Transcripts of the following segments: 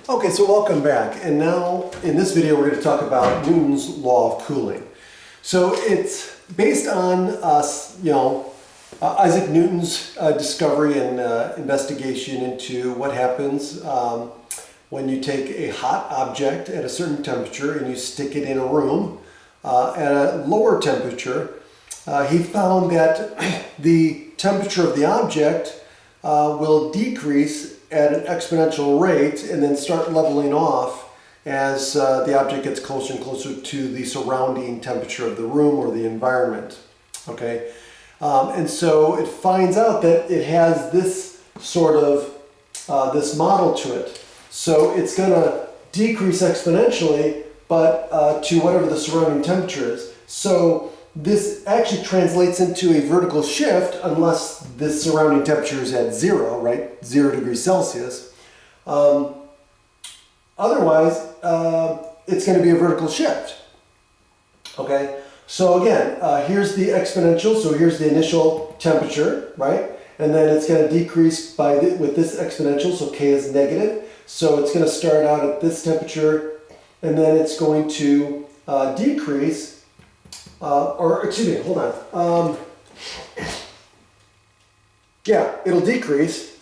Okay, so welcome back. And now in this video we're going to talk about Newton's law of cooling. So it's based on Isaac Newton's discovery and investigation into what happens when you take a hot object at a certain temperature and you stick it in a room at a lower temperature. He found that the temperature of the object will decrease at an exponential rate and then start leveling off as the object gets closer and closer to the surrounding temperature of the room or the environment. Okay, and so it finds out that it has this sort of this model to it. So it's going to decrease exponentially, but to whatever the surrounding temperature is. So this actually translates into a vertical shift unless the surrounding temperature is at zero, right? 0 degrees Celsius. Otherwise, it's going to be a vertical shift. Okay, so again, here's the exponential. So here's the initial temperature, right? And then it's going to decrease with this exponential. So K is negative. So it's going to start out at this temperature, and then it's going to decrease. Hold on. Yeah, it'll decrease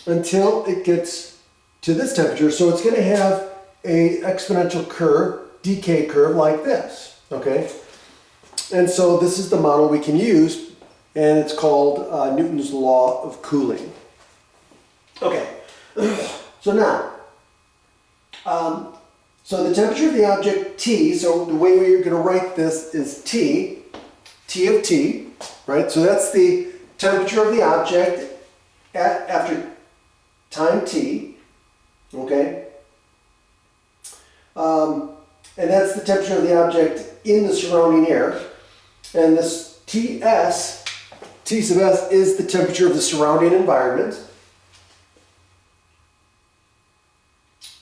until it gets to this temperature. So it's going to have a exponential curve, decay curve like this, okay? And so this is the model we can use, and it's called Newton's law of cooling. Okay, so now, so the temperature of the object T, so the way we're going to write this is T of T, right? So that's the temperature of the object after time T, okay? And that's the temperature of the object in the surrounding air. And this T sub S is the temperature of the surrounding environment.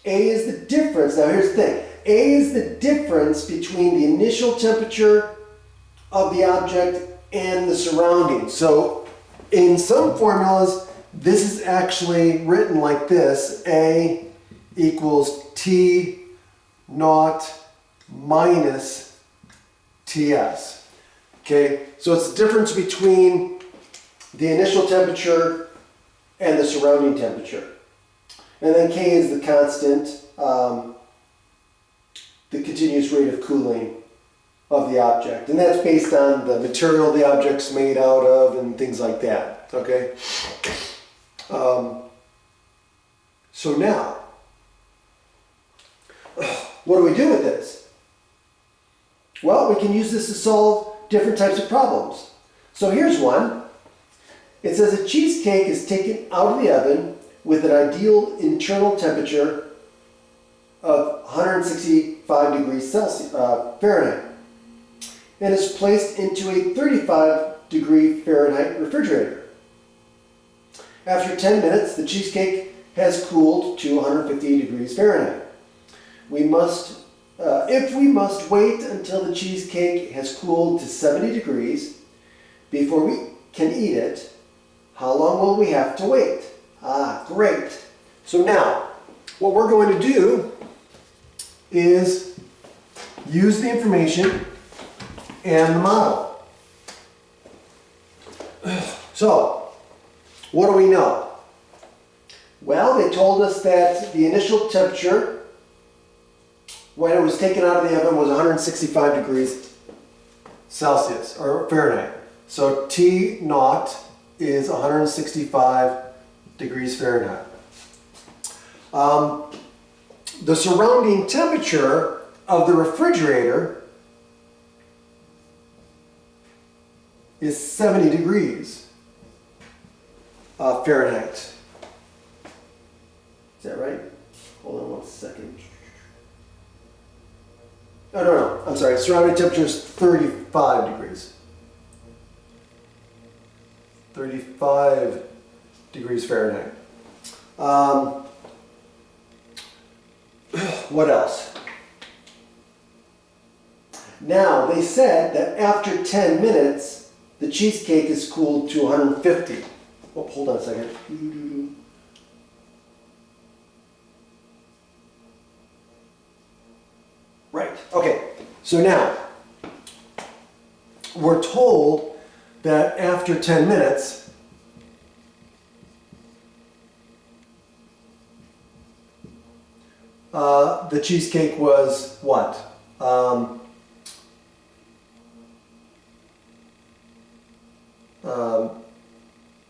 A is the difference. Now here's the thing. A is the difference between the initial temperature of the object and the surroundings. So in some formulas, this is actually written like this. A equals T naught minus Ts. Okay, so it's the difference between the initial temperature and the surrounding temperature. And then K is the constant, the continuous rate of cooling of the object. And that's based on the material the object's made out of and things like that, okay? So now, what do we do with this? Well, we can use this to solve different types of problems. So here's one. It says a cheesecake is taken out of the oven with an ideal internal temperature of 165 degrees Celsius, Fahrenheit, and is placed into a 35 degree Fahrenheit refrigerator. After 10 minutes, the cheesecake has cooled to 150 degrees Fahrenheit. If we must wait until the cheesecake has cooled to 70 degrees before we can eat it, how long will we have to wait? Ah, great. So now, what we're going to do is use the information and the model. So, what do we know? Well, they told us that the initial temperature when it was taken out of the oven was 165 degrees Celsius, or Fahrenheit. So T naught is 165 degrees Fahrenheit. The surrounding temperature of the refrigerator is 70 degrees Fahrenheit. Is that right? Hold on 1 second. No, I'm sorry. Surrounding temperature is 35 degrees. 35 degrees Fahrenheit. What else? Now, they said that after 10 minutes, the cheesecake is cooled to 150. Oh, hold on a second. Right. Okay. So now, we're told that after 10 minutes, the cheesecake was what?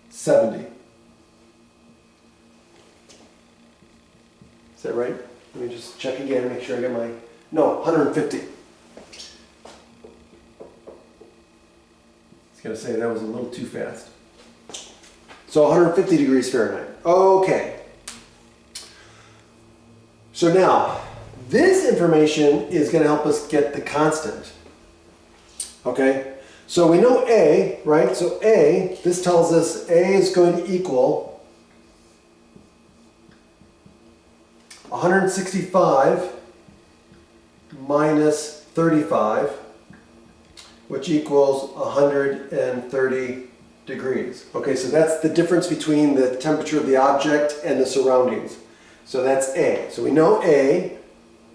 70. Is that right? Let me just check again, make sure I get my... No, 150. I was going to say that was a little too fast. So 150 degrees Fahrenheit. Okay. So now, this information is going to help us get the constant. Okay? So we know A, right? So A, this tells us A is going to equal 165 minus 35, which equals 130 degrees. Okay, so that's the difference between the temperature of the object and the surroundings. So that's A. So we know A,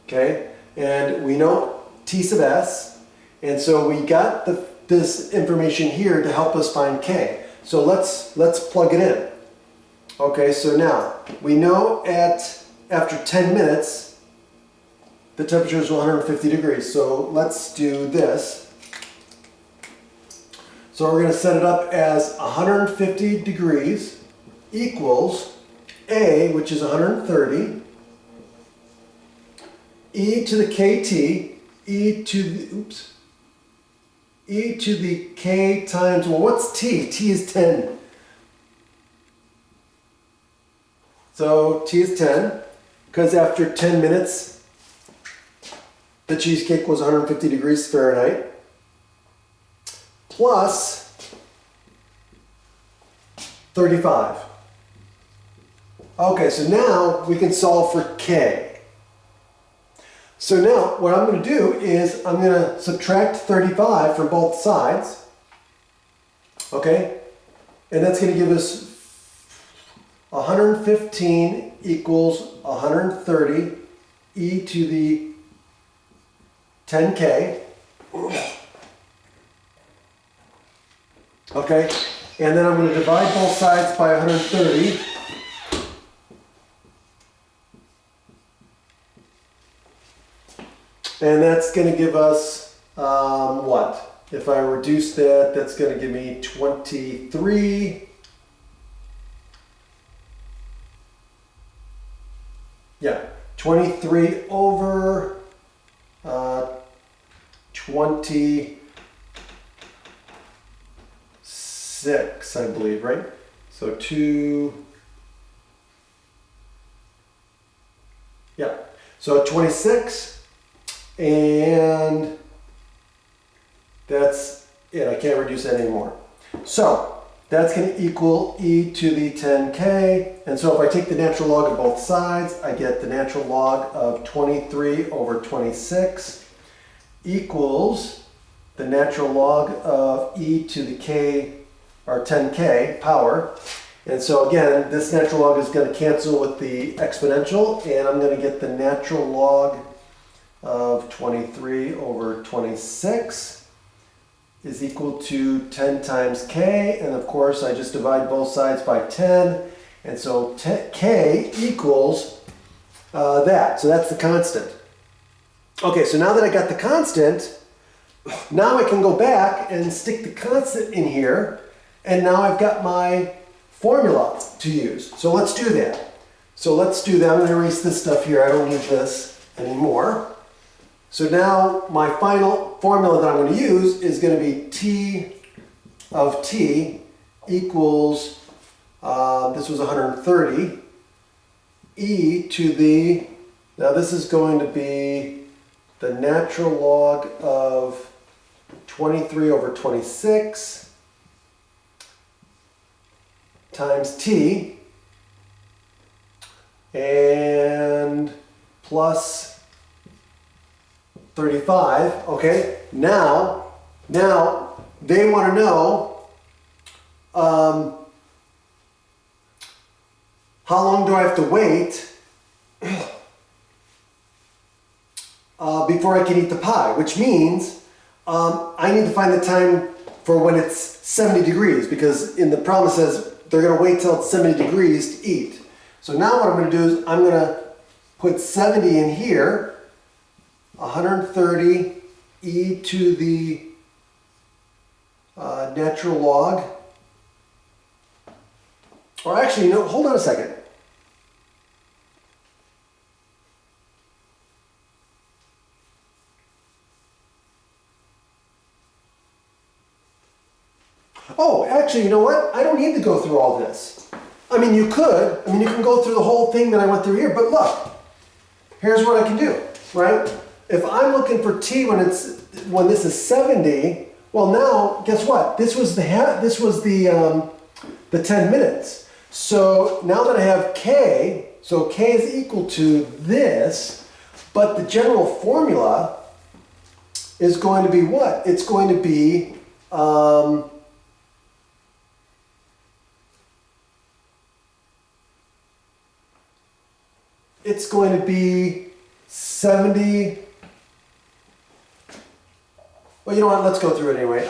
okay, and we know T sub S, and so we got this information here to help us find K. So let's plug it in. Okay, so now we know after 10 minutes the temperature is 150 degrees. So let's do this. So we're going to set it up as 150 degrees equals A, which is 130, e to the kt, e to the k times, well, what's t? T is 10. So t is 10, because after 10 minutes, the cheesecake was 150 degrees Fahrenheit, plus 35. Okay, so now we can solve for K. So now what I'm going to do is I'm going to subtract 35 from both sides. Okay, and that's going to give us 115 equals 130 e to the 10k. Okay, and then I'm going to divide both sides by 130. And that's going to give us, what? If I reduce that, that's going to give me 23. Yeah, 23 over 26, I believe, right? So 2, yeah, so 26. And that's it. I can't reduce that anymore. So that's going to equal e to the 10k. And so if I take the natural log of both sides, I get the natural log of 23 over 26 equals the natural log of e to the k, or 10k power. And so again, this natural log is going to cancel with the exponential, and I'm going to get the natural log of 23 over 26 is equal to 10 times k, and of course I just divide both sides by 10, and so k equals that. So that's the constant. Okay, so now that I got the constant, now I can go back and stick the constant in here, and now I've got my formula to use. So let's do that. So let's do that. I'm going to erase this stuff here. I don't need this anymore. So now my final formula that I'm going to use is going to be T of T equals, this was 130, e to the, now this is going to be the natural log of 23 over 26 times T, and plus 35. Okay, now they want to know how long do I have to wait before I can eat the pie, which means I need to find the time for when it's 70 degrees, because in the problem it says they're going to wait till it's 70 degrees to eat. So now what I'm going to do is I'm going to put 70 in here, 130 e to the natural log. Or actually, no, hold on a second. Oh, actually, you know what? I don't need to go through all this. I mean, you could. I mean, you can go through the whole thing that I went through here, but look. Here's what I can do, right? If I'm looking for t when this is 70, well now, guess what? This was the 10 minutes. So now that I have k, so k is equal to this, but the general formula is going to be what? It's going to be it's going to be 70. Well, you know what? Let's go through it anyway.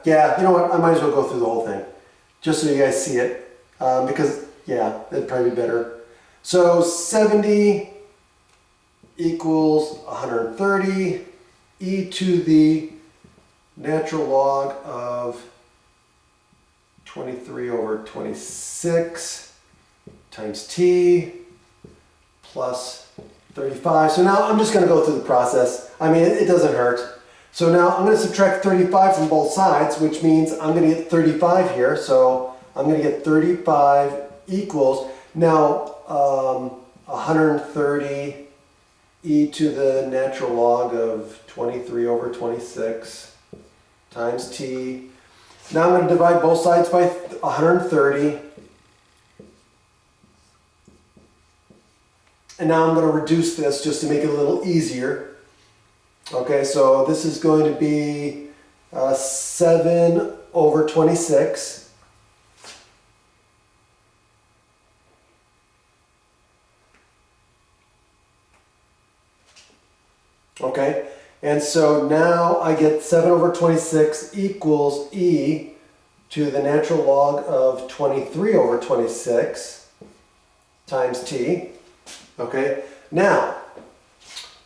Yeah, you know what? I might as well go through the whole thing just so you guys see it. Because, yeah, it'd probably be better. So 70 equals 130 e to the natural log of 23 over 26 times t plus 35. So now I'm just going to go through the process. I mean, it doesn't hurt. So now I'm going to subtract 35 from both sides, which means I'm going to get 35 here. So I'm going to get 35 equals, now 130 e to the natural log of 23 over 26 times t. Now I'm going to divide both sides by 130. And now I'm going to reduce this just to make it a little easier. Okay, so this is going to be 7 over 26. Okay, and so now I get 7 over 26 equals e to the natural log of 23 over 26 times t. Okay, now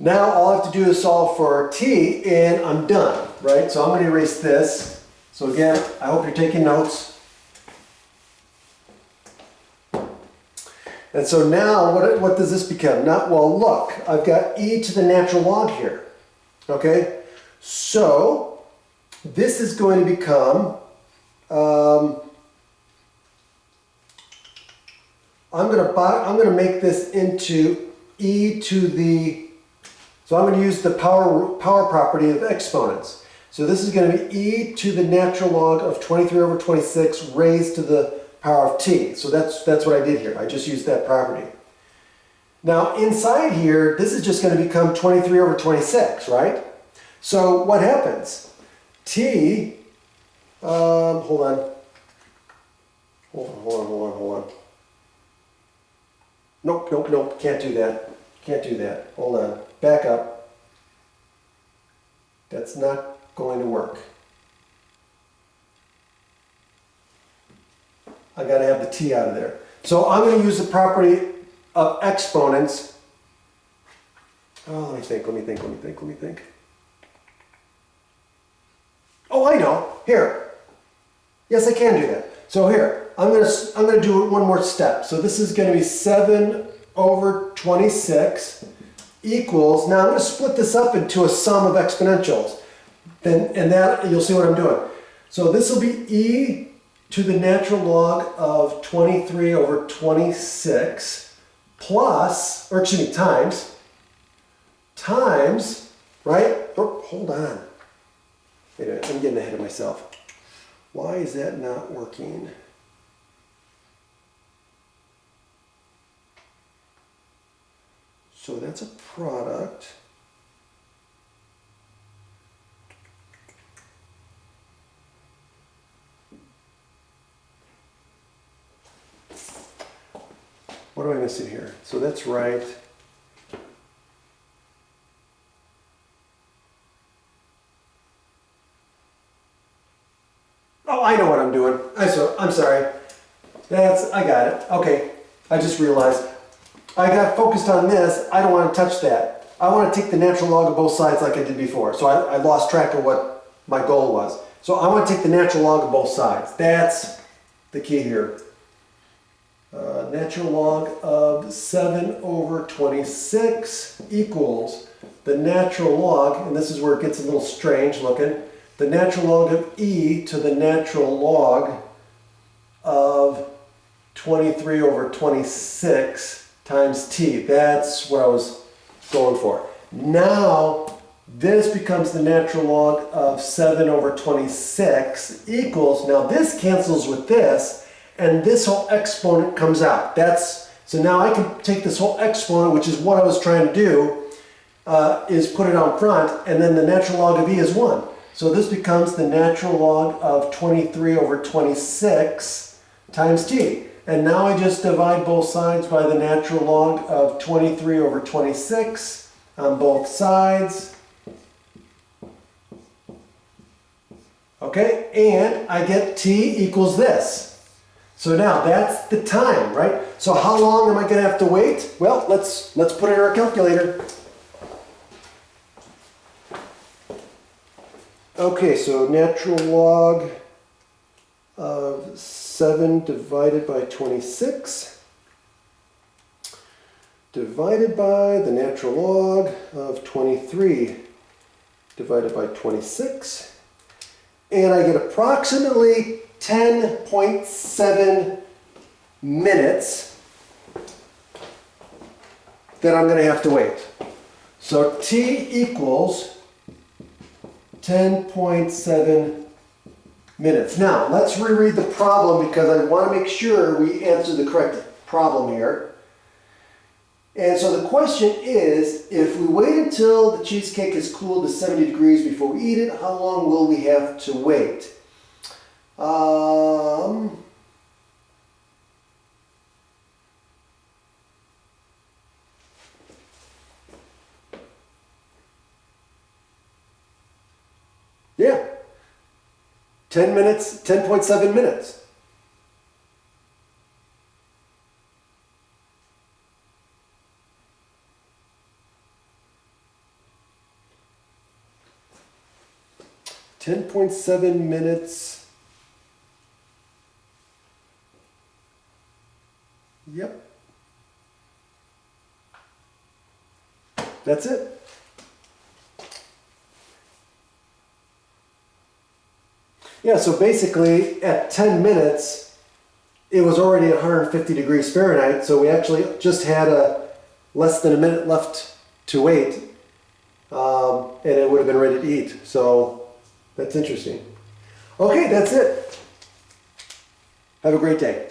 all I have to do is solve for t and I'm done, right? So I'm going to erase this. So again, I hope you're taking notes. And so now what does this become? Well, look, I've got e to the natural log here. Okay, so this is going to become, I'm going to make this into e to the, so I'm going to use the power property of exponents. So this is going to be e to the natural log of 23 over 26 raised to the power of t. So that's what I did here. I just used that property. Now inside here, this is just going to become 23 over 26, right? So what happens? T, hold on. Nope, can't do that. Can't do that. Hold on, back up. That's not going to work. I got to have the t out of there. So I'm going to use the property of exponents. Oh, let me think. Oh, I know. Here. Yes, I can do that. So here, I'm going to do it one more step. So this is going to be 7 over 26 equals, now I'm going to split this up into a sum of exponentials. And that, you'll see what I'm doing. So this will be e to the natural log of 23 over 26 plus, or excuse me, times, right? Oh, hold on. Wait a minute, I'm getting ahead of myself. Why is that not working? So that's a product. What am I missing here? So that's right. I know what I'm doing. I'm sorry. I got it. Okay, I just realized. I got focused on this. I don't want to touch that. I want to take the natural log of both sides like I did before. So I lost track of what my goal was. So I want to take the natural log of both sides. That's the key here. Natural log of 7 over 26 equals the natural log, and this is where it gets a little strange looking, the natural log of e to the natural log of 23 over 26 times t. That's what I was going for. Now, this becomes the natural log of 7 over 26 equals, now this cancels with this, and this whole exponent comes out. So now I can take this whole exponent, which is what I was trying to do, is put it out front, and then the natural log of e is 1. So this becomes the natural log of 23 over 26 times t. And now I just divide both sides by the natural log of 23 over 26 on both sides. Okay, and I get t equals this. So now that's the time, right? So how long am I going to have to wait? Well, let's put it in our calculator. Okay, so natural log of 7 divided by 26 divided by the natural log of 23 divided by 26. And I get approximately 10.7 minutes that I'm going to have to wait. So t equals 10.7 minutes. Now, let's reread the problem because I want to make sure we answer the correct problem here. And so the question is, if we wait until the cheesecake is cooled to 70 degrees before we eat it, how long will we have to wait? Yeah, 10 minutes, 10.7 minutes. $10.7. Yep. That's it. Yeah, so basically at 10 minutes, it was already at 150 degrees Fahrenheit, so we actually just had less than a minute left to wait, and it would have been ready to eat. So that's interesting. Okay, that's it. Have a great day.